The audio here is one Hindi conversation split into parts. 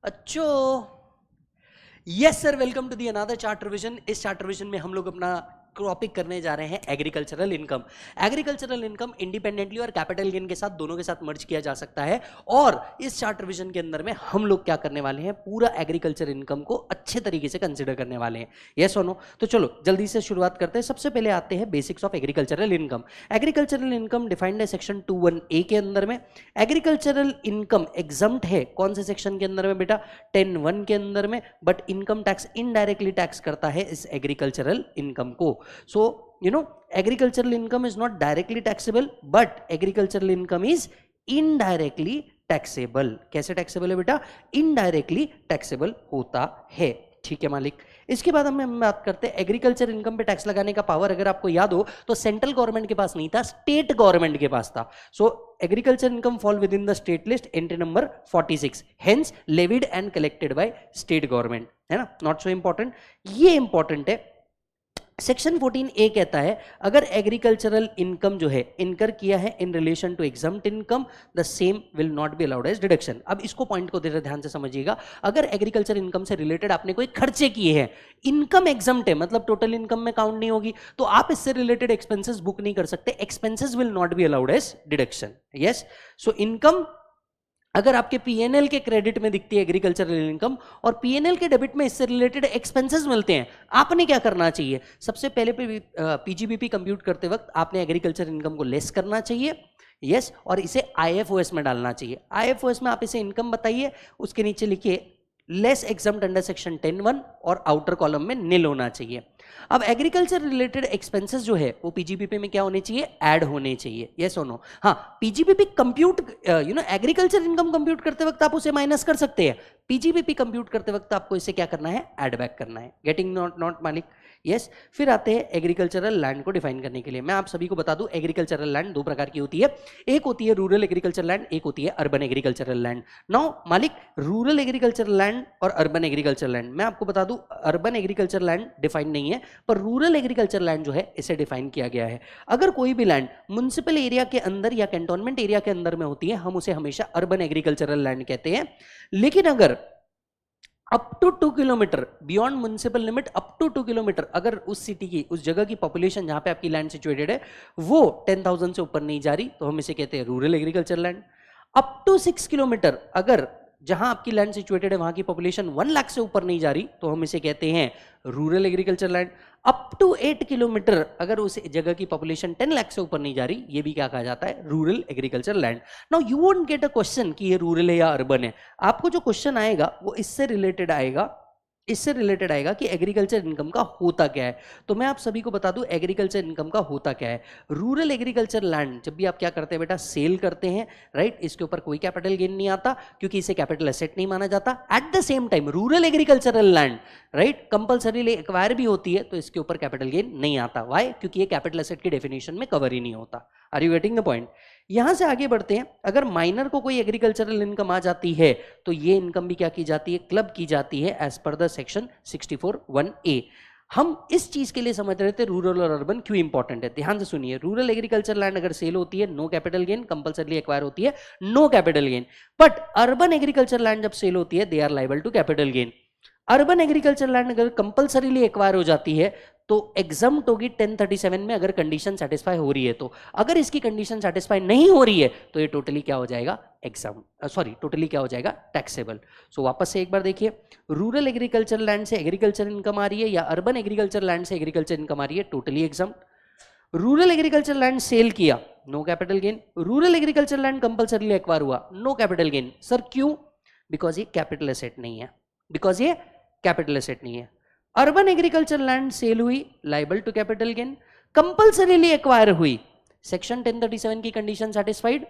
अच्छो yes sir, welcome to the another chart revision. इस चार्ट रिवीजन में हम लोग अपना टॉपिक करने जा रहे हैं agricultural income. Agricultural income independently और कैपिटल गेन के साथ दोनों के साथ मर्ज किया जा सकता है। और इस चार्ट रिवीजन के अंदर में हम लोग क्या करने वाले हैं, पूरा एग्रीकल्चर इनकम को अच्छे तरीके से कंसिडर करने वाले हैं। यस और नो? तो चलो जल्दी से शुरुआत करते हैं। सबसे पहले आते हैं basics of agricultural income. Agricultural income defined है सेक्शन 21A के अंदर में। एग्रीकल्चरल इनकम एग्जम्प्ट है कौन से सेक्शन के अंदर में बेटा? 10(1) के अंदर में। But income tax indirectly tax करता है इस एग्रीकल्चरल इनकम को। So, agricultural income is not directly taxable, but agricultural income is indirectly taxable. कैसे taxable है बेटा? indirectly taxable होता है। ठीक है मालिक। इसके बाद हम बात करते हैं एग्रीकल्चर इनकम पे टैक्स लगाने का पावर। अगर आपको याद हो तो सेंट्रल गवर्नमेंट के पास नहीं था, स्टेट गवर्नमेंट के पास था। सो agriculture income fall with in the state list, entry number 46, hence levied and collected by state government, है ना? नॉट सो इंपॉर्टेंट, ये इंपॉर्टेंट है। सेक्शन 14A कहता है अगर एग्रीकल्चरल इनकम जो है इनकर किया है in relation to exempt income, the same will not be allowed as deduction. अब इसको पॉइंट को जरा ध्यान से समझिएगा। अगर एग्रीकल्चर इनकम से रिलेटेड आपने कोई खर्चे किए हैं, इनकम एग्जम्प्ट है मतलब टोटल इनकम में काउंट नहीं होगी, तो आप इससे रिलेटेड एक्सपेंसेस बुक नहीं कर सकते। Expenses will not be allowed as deduction. Yes, so income अगर आपके पीएनएल के क्रेडिट में दिखती है एग्रीकल्चरल इनकम और पीएनएल के डेबिट में इससे रिलेटेड एक्सपेंसेस मिलते हैं, आपने क्या करना चाहिए? सबसे पहले पीजीबीपी कंप्यूट करते वक्त आपने एग्रीकल्चर इनकम को लेस करना चाहिए। यस, और इसे आईएफओएस में डालना चाहिए। आईएफओएस में आप इसे इनकम बताइए, उसके नीचे लिखिए लेस एग्जम्प्ट अंडर सेक्शन 10(1) और आउटर कॉलम में नील होना चाहिए। अब एग्रीकल्चर रिलेटेड एक्सपेंसेस जो है वो पीजीबीपी में क्या होने चाहिए? ऐड होने चाहिए। यस और नो? हाँ, PGBP compute agriculture income compute करते वक्त आप उसे माइनस कर सकते हैं। पीजीबीपी कंप्यूट करते वक्त आपको इसे क्या करना है? ऐड बैक करना है। गेटिंग नॉट मालिक? यस। फिर आते हैं एग्रीकल्चरल लैंड को डिफाइन करने के लिए। मैं आप सभी को बता दूं एग्रीकल्चरल लैंड दो प्रकार की होती है, एक होती है रूरल एग्रीकल्चर लैंड, एक होती है अर्बन एग्रीकल्चरल लैंड। नाउ मालिक, रूरल एग्रीकल्चर लैंड और अर्बन एग्रीकल्चर लैंड, मैं आपको बता दूं अर्बन एग्रीकल्चर लैंड डिफाइन नहीं है, पर रूरल एग्रीकल्चर लैंड जो है इसे डिफाइन किया गया है। अगर कोई भी लैंड म्युनिसिपल एरिया के अंदर या कैंटोनमेंट एरिया के अंदर में होती है, हम उसे हमेशा अर्बन एग्रीकल्चरल लैंड कहते हैं। लेकिन अगर up to 2 kilometre beyond municipal limit, up to 2 kilometre, अगर उस सिटी की, उस जगह की पॉपुलेशन जहां पे आपकी लैंड सिचुएटेड है वो 10,000 से ऊपर नहीं जा रही, तो हम इसे कहते हैं rural agriculture land. Up to 6 kilometre, अगर जहां आपकी लैंड सिचुएटेड है वहां की पॉपुलेशन 1 लाख से ऊपर नहीं जा रही, तो हम इसे कहते हैं rural agriculture land. Up to 8 kilometre, अगर उस जगह की पॉपुलेशन 10 लाख से ऊपर नहीं जा रही, ये भी क्या कहा जाता है? Rural agriculture land. Now you won't get a question कि ये रूरल है या अर्बन है। आपको जो क्वेश्चन आएगा वो इससे रिलेटेड आएगा, कि एग्रीकल्चर इनकम का होता क्या है। तो मैं आप सभी को बता दूं एग्रीकल्चर इनकम का होता क्या है। रूरल एग्रीकल्चर लैंड जब भी आप क्या करते हैं बेटा? सेल करते हैं, राइट? इसके ऊपर कोई कैपिटल गेन नहीं आता क्योंकि इसे कैपिटल एसेट नहीं माना जाता। At the same time rural agricultural land, right, compulsorily acquire भी होती है, तो इसके ऊपर कैपिटल गेन नहीं आता। वाई? क्योंकि ये कैपिटल एसेट की डेफिनेशन में कवर ही नहीं होता। Are you getting the point? यहां से आगे बढ़ते हैं। अगर माइनर को कोई एग्रीकल्चरल इनकम आ जाती है तो ये इनकम भी क्या की जाती है? क्लब की जाती है as per the section 64(1)(a। हम इस चीज के लिए समझ रहे थे रूरल और अर्बन क्यों इंपॉर्टेंट है। ध्यान से सुनिए, रूरल एग्रीकल्चर लैंड अगर सेल होती है no capital gain, compulsorily acquire होती है no capital gain. But urban agriculture land जब सेल होती है they are liable to capital gain. Urban agriculture land अगर कंपल्सरीली एक्वायर हो जाती है तो एग्जम्प्ट होगी 1037 में, अगर कंडीशन सेटिस्फाई हो रही है तो। अगर इसकी कंडीशन सेटिस्फाई नहीं हो रही है तो ये टोटली क्या हो जाएगा? टोटली क्या हो जाएगा? टैक्सेबल। सो वापस से एक बार देखिए, रूरल एग्रीकल्चर लैंड से एग्रीकल्चर इनकम आ रही है या अर्बन एग्रीकल्चर लैंड से एग्रीकल्चर इनकम आ रही है, totally exempt. Rural agriculture land sale किया, no capital gain. Rural agriculture land compulsorily acquire हुआ, नो कैपिटल गेन। सर क्यों? बिकॉज ये कैपिटल एसेट नहीं है, अर्बन एग्रीकल्चर लैंड सेल हुई, liable to capital gain. Compulsorily acquire हुई, सेक्शन 1037 की condition satisfied,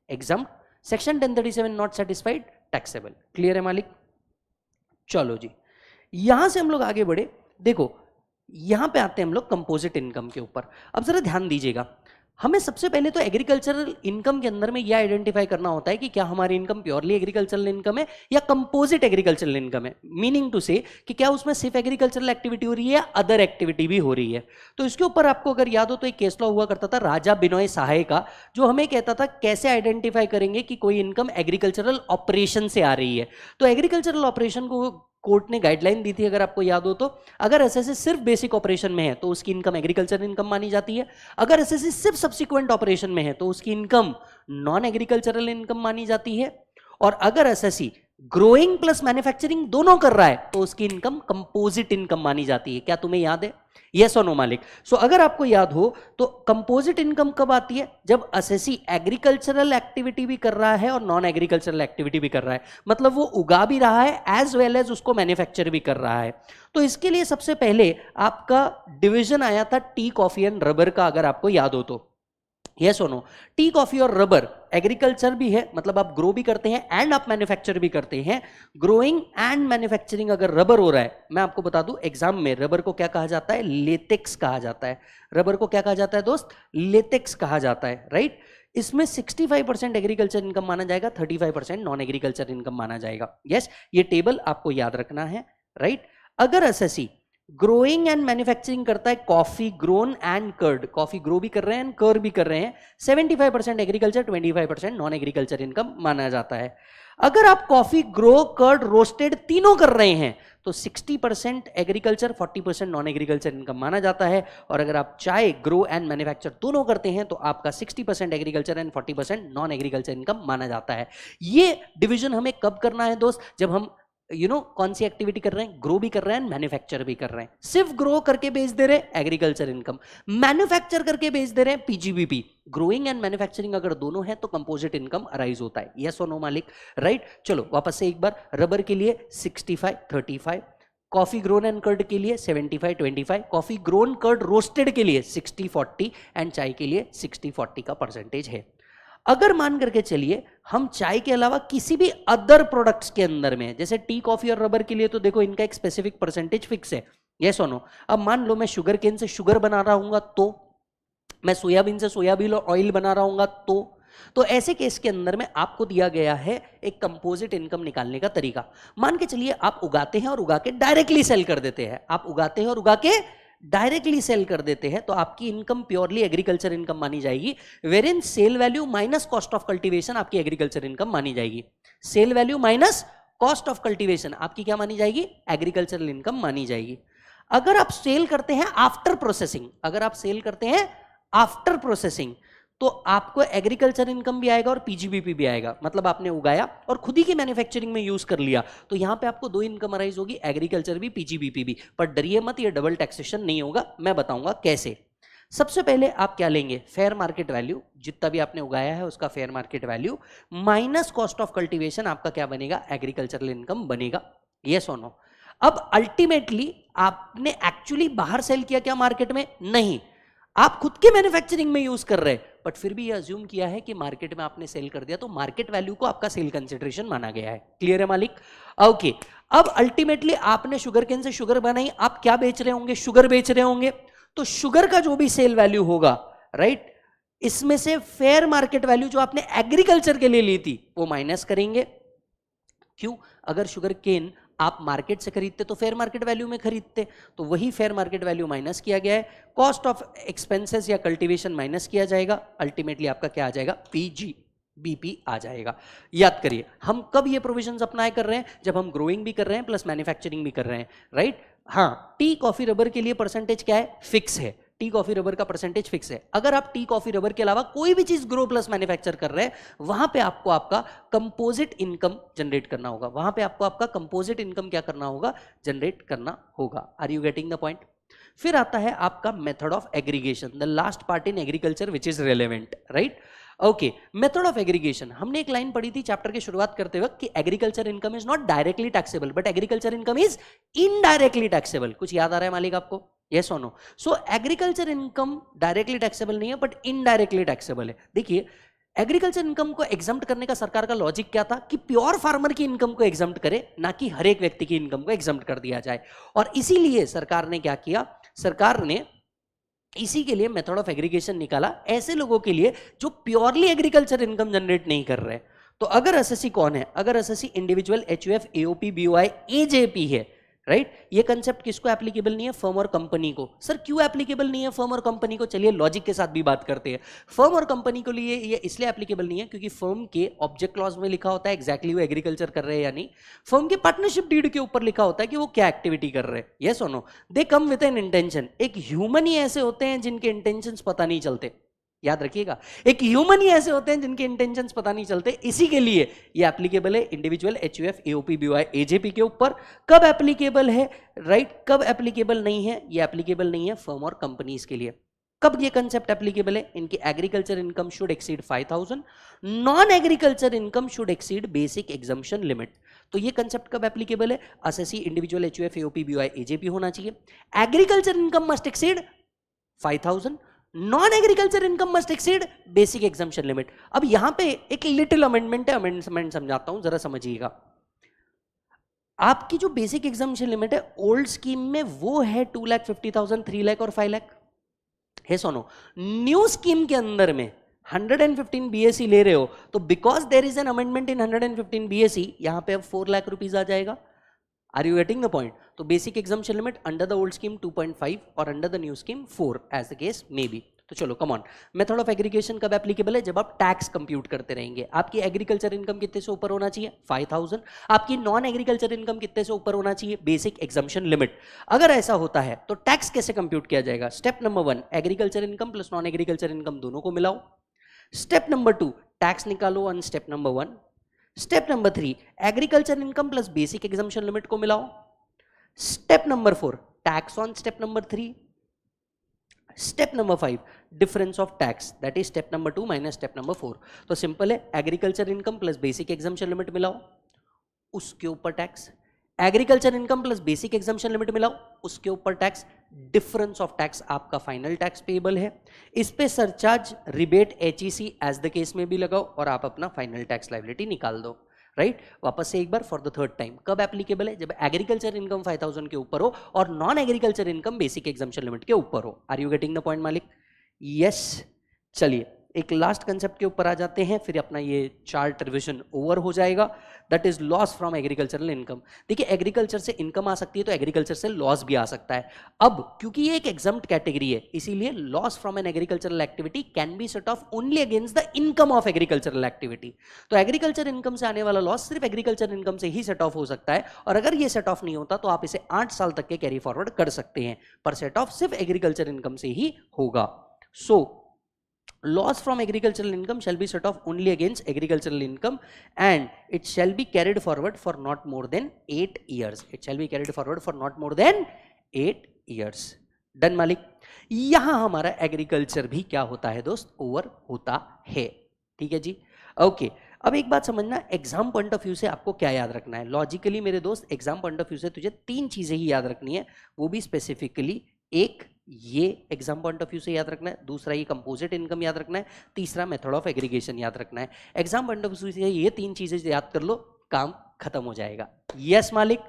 exempt. Section 1037 not satisfied, taxable. Clear है मालिक? चलो जी, यहां से हम लोग आगे बढ़े। देखो यहां पे आते हैं हम लोग कंपोजिट इनकम के ऊपर। अब जरा ध्यान दीजिएगा, हमें सबसे पहले तो एग्रीकल्चरल इनकम के अंदर में यह आइडेंटिफाई करना होता है कि क्या हमारी इनकम प्योरली एग्रीकल्चरल इनकम है या कंपोजिट एग्रीकल्चरल इनकम है, मीनिंग टू से कि क्या उसमें सिर्फ एग्रीकल्चरल एक्टिविटी हो रही है या अदर एक्टिविटी भी हो रही है। तो इसके ऊपर आपको अगर याद हो तो एक केस लॉ हुआ करता था राजा बिनोय सहाय का, जो हमें कहता था कैसे आइडेंटिफाई करेंगे कि कोई इनकम एग्रीकल्चरल ऑपरेशन से आ रही है। तो एग्रीकल्चरल ऑपरेशन को कोर्ट ने गाइडलाइन दी थी, अगर आपको याद हो तो, अगर एसएससी सिर्फ बेसिक ऑपरेशन में है तो उसकी इनकम एग्रीकल्चर इनकम मानी जाती है, अगर एसएससी सिर्फ सब्सिक्वेंट ऑपरेशन में है तो उसकी इनकम नॉन एग्रीकल्चरल इनकम मानी जाती है, और अगर एसएससी ग्रोइंग प्लस मैन्युफैक्चरिंग दोनों कर रहा है तो उसकी इनकम कंपोजिट इनकम मानी जाती है। क्या तुम्हें याद है? यस और नो मालिक? सो अगर आपको याद हो तो कंपोजिट इनकम कब आती है? जब एसएससी एग्रीकल्चरल एक्टिविटी भी कर रहा है और नॉन एग्रीकल्चरल एक्टिविटी भी कर रहा है, मतलब वो उगा भी रहा है एज वेल एज उसको मैन्युफैक्चर भी कर रहा है। तो इसके लिए सबसे पहले आपका डिवीजन आया था टी, कॉफी एंड रबर का, अगर आपको याद हो तो। यस और नो? टी, कॉफी और रबर एग्रीकल्चर भी है, मतलब आप ग्रो भी करते हैं एंड आप मैन्युफैक्चर भी करते हैं। ग्रोइंग एंड मैन्युफैक्चरिंग अगर रबर हो रहा है, मैं आपको बता दूं एग्जाम में रबर को क्या कहा जाता है? लेटेक्स कहा जाता है। रबर को क्या कहा जाता है दोस्त? लेटेक्स कहा जाता है, राइट? इसमें 65% एग्रीकल्चर इनकम माना जाएगा, 35% नॉन एग्रीकल्चर इनकम माना जाएगा। यस, ये टेबल आपको याद रखना है, राइट? अगर एसएससी ग्रोइंग एंड मैन्युफैक्चरिंग करता है coffee grown and cured, coffee grow भी कर रहे हैं एंड कर्ड भी कर रहे हैं, 75% एग्रीकल्चर, 25% नॉन एग्रीकल्चर इनकम माना जाता है। अगर आप कॉफी ग्रो, कर्ड, रोस्टेड तीनों कर रहे हैं तो 60% एग्रीकल्चर, 40% नॉन एग्रीकल्चर इनकम माना जाता है। और अगर आप चाय, ग्रो एंड मैन्युफैक्चर दोनों करते हैं तो आपका 60% agriculture and 40% non agriculture income माना जाता है। ये डिवीजन हमें कब करना है दोस्त? जब हम कौन सी एक्टिविटी कर रहे हैं? ग्रो भी कर रहे हैं, मैन्युफैक्चर भी कर रहे हैं। सिर्फ ग्रो करके बेच दे रहे हैं एग्रीकल्चर इनकम, मैन्युफैक्चर करके बेच दे रहे हैं पीजीबीपी। ग्रोइंग एंड मैन्युफैक्चरिंग अगर दोनों है तो कंपोजिट इनकम अराइज होता है। यस और नो मालिक? राइट? चलो वापस से एक बार, रबर के लिए 65-35, कॉफी ग्रोन एंड कर्ड के लिए 75-25, कॉफी ग्रोन कर्ड रोस्टेड के लिए 60-40 एंड चाय के लिए 60-40 का परसेंटेज है। अगर मान करके चलिए हम चाय के अलावा किसी भी अदर प्रोडक्ट्स के अंदर में, जैसे टी, कॉफी और रबर के लिए तो देखो इनका एक स्पेसिफिक परसेंटेज फिक्स है। यस और नो? अब मान लो मैं शुगर केन से शुगर बना रहा हूं तो, मैं सोयाबीन से सोयाबीन ऑयल बना रहा हूं तो ऐसे केस के अंदर में आपको दिया गया है एक कंपोजिट इनकम निकालने का तरीका। मान के चलिए आप उगाते हैं और उगा के डायरेक्टली सेल कर देते हैं, आप उगाते हैं और उगा के डायरेक्टली सेल कर देते हैं, तो आपकी इनकम प्योरली एग्रीकल्चर इनकम मानी जाएगी, wherein sale value minus cost of cultivation आपकी एग्रीकल्चर इनकम मानी जाएगी। Sale value minus cost of cultivation आपकी क्या मानी जाएगी? एग्रीकल्चरल इनकम मानी जाएगी। अगर आप सेल करते हैं आफ्टर प्रोसेसिंग, अगर आप सेल करते हैं आफ्टर प्रोसेसिंग तो आपको एग्रीकल्चर इनकम भी आएगा और पीजीबीपी भी आएगा, मतलब आपने उगाया और खुद ही की मैन्युफैक्चरिंग में यूज कर लिया, तो यहां पे आपको दो इनकम अराइज होगी, एग्रीकल्चर भी पीजीबीपी भी। पर डरिए मत, ये डबल टैक्सेशन नहीं होगा, मैं बताऊंगा कैसे। सबसे पहले आप क्या लेंगे? फेयर मार्केट वैल्यू, जितना भी आपने उगाया है उसका fair market value minus cost of cultivation, आपका क्या बनेगा? एग्रीकल्चरल इनकम बनेगा। यस और नो? अब अल्टीमेटली आपने एक्चुअली बाहर सेल किया क्या मार्केट में? नहीं, आप खुद के मैन्युफैक्चरिंग में यूज कर रहे हैं, बट फिर भी ये अज्यूम किया है कि मार्केट में आपने सेल कर दिया, तो मार्केट वैल्यू को आपका सेल कंसिडरेशन माना गया है। क्लियर है मालिक? ओके। अब अल्टीमेटली आपने शुगर केन से शुगर बनाई, आप क्या बेच रहे होंगे? शुगर बेच रहे होंगे, तो शुगर का जो भी सेल वैल्यू होगा, राइट, इसमें से फेयर मार्केट वैल्यू जो आपने एग्रीकल्चर के लिए ली थी वो माइनस करेंगे। क्यों? अगर शुगर केन आप मार्केट से खरीदते तो फेयर मार्केट वैल्यू में खरीदते, तो वही फेयर मार्केट वैल्यू माइनस किया गया है, कॉस्ट ऑफ एक्सपेंसेस या कल्टीवेशन माइनस किया जाएगा, अल्टीमेटली आपका क्या आ जाएगा? पीजीबीपी आ जाएगा। याद करिए, हम कब ये प्रोविजंस अप्लाई कर रहे हैं? जब हम ग्रोइंग भी कर रहे हैं प्लस मैन्युफैक्चरिंग भी कर रहे हैं, राइट? हाँ, टी, कॉफी, रबर के लिए परसेंटेज क्या है? फिक्स है। टी, कॉफी, रबर का परसेंटेज फिक्स है। अगर आप टी, कॉफी, रबर के अलावा कोई भी चीज ग्रो प्लस मैन्युफैक्चर कर रहे हैं, वहां पे आपको आपका कंपोजिट इनकम जनरेट करना होगा, वहां पे आपको आपका कंपोजिट इनकम क्या करना होगा? जनरेट करना होगा। Are you getting the point? फिर आता है आपका method of aggregation, the last part in agriculture which is relevant, right? Okay, method of aggregation. हमने एक लाइन पढ़ी थी चैप्टर की शुरुआत करते वक्त कि agriculture income is not directly taxable but agriculture income is indirectly taxable. कुछ याद आ रहा है मालिक आपको? यस और no? So agriculture income directly taxable नहीं है बट इनडायरेक्टली टैक्सेबल है। देखिए, एग्रीकल्चर इनकम को एग्जम्प्ट करने का सरकार का लॉजिक क्या था कि प्योर फार्मर की इनकम को एग्जम्प्ट करे, ना कि हर एक व्यक्ति की इनकम को एग्जम्प्ट कर दिया जाए। और इसीलिए सरकार ने क्या किया? सरकार ने इसी के लिए मेथड ऑफ एग्रीगेशन निकाला ऐसे लोगों के लिए जो प्योरली एग्रीकल्चर इनकम जनरेट नहीं कर रहे। तो अगर एसएससी कौन है, अगर SSC individual, HUF, AOP, BOI, AJP है, राइट, ये कंसेप्ट किसको एप्लीकेबल नहीं है? फर्म और कंपनी को। सर क्यों एप्लीकेबल नहीं है फर्म और कंपनी को? चलिए लॉजिक के साथ भी बात करते हैं। फर्म और कंपनी को लिए ये इसलिए एप्लीकेबल नहीं है क्योंकि फर्म के ऑब्जेक्ट क्लॉज में लिखा होता है एग्जैक्टली वो एग्रीकल्चर कर रहे हैं या नहीं। फर्म के पार्टनरशिप डीड के ऊपर लिखा होता है कि वो क्या एक्टिविटी कर रहे हैं। यस और no? They come with an intention. एक ह्यूमन ही ऐसे होते हैं जिनके इंटेंशंस पता नहीं चलते, याद रखिएगा, एक ह्यूमन ही ऐसे होते हैं जिनके इंटेंशंस पता नहीं चलते। इसी के लिए ये एप्लीकेबल है individual, HUF, AOP, BOI, AJP के ऊपर। कब एप्लीकेबल है, राइट, कब एप्लीकेबल नहीं है? ये एप्लीकेबल नहीं है फर्म और कंपनीज के लिए। कब ये कंसेप्ट एप्लीकेबल है? इनकी agriculture income should exceed 5000, non agriculture income should exceed basic exemption limit. तो ये कंसेप्ट कब एप्लीकेबल है? SSC, individual, HUF, AOP, BOI, AJP होना चाहिए। Agriculture income must exceed 5000, non agriculture income must exceed basic exemption limit. अब यहां पे एक लिटिल अमेंडमेंट है, अमेंडमेंट समझाता हूं, जरा समझिएगा। आपकी जो बेसिक एग्जम्पशन लिमिट है ओल्ड स्कीम में वो है 2,50,000, 3 लाख और 5 लाख है। सोनो न्यू स्कीम के अंदर में 115 बीएससी ले रहे हो तो because there is an amendment in 115 BSC, यहां पे अब 4 लाख रुपीज आ जाएगा। Are you getting the point? तो basic exemption limit under the old scheme 2.5 और under the new scheme 4 as the case may be. तो चलो come on, method of aggregation कब एप्लीकेबल है? जब आप टैक्स कंप्यूट करते रहेंगे। आपकी एग्रीकल्चर इनकम कितने से ऊपर होना चाहिए? 5000। आपकी नॉन एग्रीकल्चर इनकम कितने से ऊपर होना चाहिए? Basic exemption limit. अगर ऐसा होता है तो टैक्स कैसे कंप्यूट किया जाएगा? Step number 1, agriculture income plus non agriculture income दोनों को मिलाओ। स्टेप नंबर 2, टैक्स निकालो on step number 1। Step number 3, agriculture income plus basic exemption limit को मिलाओ। Step number 4, tax on step number 3। Step number 5, difference of tax, that is step number 2 minus step number 4। तो सिंपल है, agriculture income plus basic exemption limit मिलाओ, उसके ऊपर tax. Agriculture income plus basic exemption limit मिलाओ, उसके ऊपर टैक्स। डिफरेंस ऑफ टैक्स आपका फाइनल टैक्स पेबल है। इस पे surcharge, rebate, HEC as the case में भी लगाओ और आप अपना फाइनल टैक्स लायबिलिटी निकाल दो। राइट, वापस से एक बार फॉर द थर्ड टाइम, कब एप्लीकेबल है? जब एग्रीकल्चर इनकम 5000 के ऊपर हो और non agriculture income basic exemption limit के ऊपर हो। Are you getting the point मालिक? यस। चलिए एक लास्ट कंसेप्ट के ऊपर आ जाते हैं, फिर अपना ये चार्ट रिविजन ओवर हो जाएगा। That is loss from agricultural income. देखिए एग्रीकल्चर से इनकम आ सकती है तो एग्रीकल्चर से लॉस भी आ सकता है। अब क्योंकि ये एक एग्जम्प्ट कैटेगरी है इसीलिए loss from an agricultural activity can be set of only against the income of agricultural activity. तो एग्रीकल्चर इनकम से आने वाला लॉस सिर्फ एग्रीकल्चर इनकम से ही सेट ऑफ हो सकता है, और अगर ये सेट ऑफ नहीं होता तो आप इसे 8 साल तक के कैरी फॉरवर्ड कर सकते हैं, पर सेट ऑफ सिर्फ एग्रीकल्चर इनकम से ही होगा। सो loss from agricultural income shall be set off only against agricultural income and it shall be carried forward for not more than 8 years. It shall be carried forward for not more than 8 years. Done मालिक? यहां हमारा एग्रीकल्चर भी क्या होता है दोस्त? ओवर होता है। ठीक है जी, ओके। अब एक बात समझना, एग्जाम पॉइंट ऑफ व्यू से आपको क्या याद रखना है? लॉजिकली मेरे दोस्त एग्जाम पॉइंट ऑफ व्यू से तुझे 3 चीजें ही याद रखनी है, वो भी स्पेसिफिकली। एक ये एग्जाम पॉइंट ऑफ व्यू से याद रखना है, दूसरा ये कंपोजिट इनकम याद रखना है, तीसरा मेथड ऑफ एग्रीगेशन याद रखना है। एग्जाम पॉइंट ऑफ व्यू से ये 3 चीजें याद कर लो, काम खत्म हो जाएगा। यस मालिक?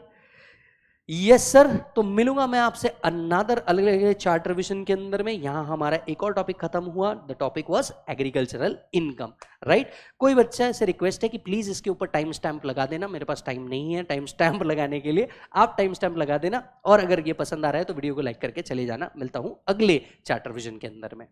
Yes sir. तो मिलूंगा मैं आपसे अनदर अलग अलग चार्ट रिविजन के अंदर में। यहां हमारा एक और टॉपिक खत्म हुआ, the topic was agricultural income. Right, कोई बच्चा से रिक्वेस्ट है कि प्लीज इसके ऊपर टाइम स्टैंप लगा देना। मेरे पास टाइम नहीं है टाइम स्टैंप लगाने के लिए, आप टाइम स्टैंप लगा देना। और अगर ये पसंद आ रहा है तो वीडियो को लाइक करके चले जाना। मिलता हूं अगले चार्ट रिविजन के अंदर में।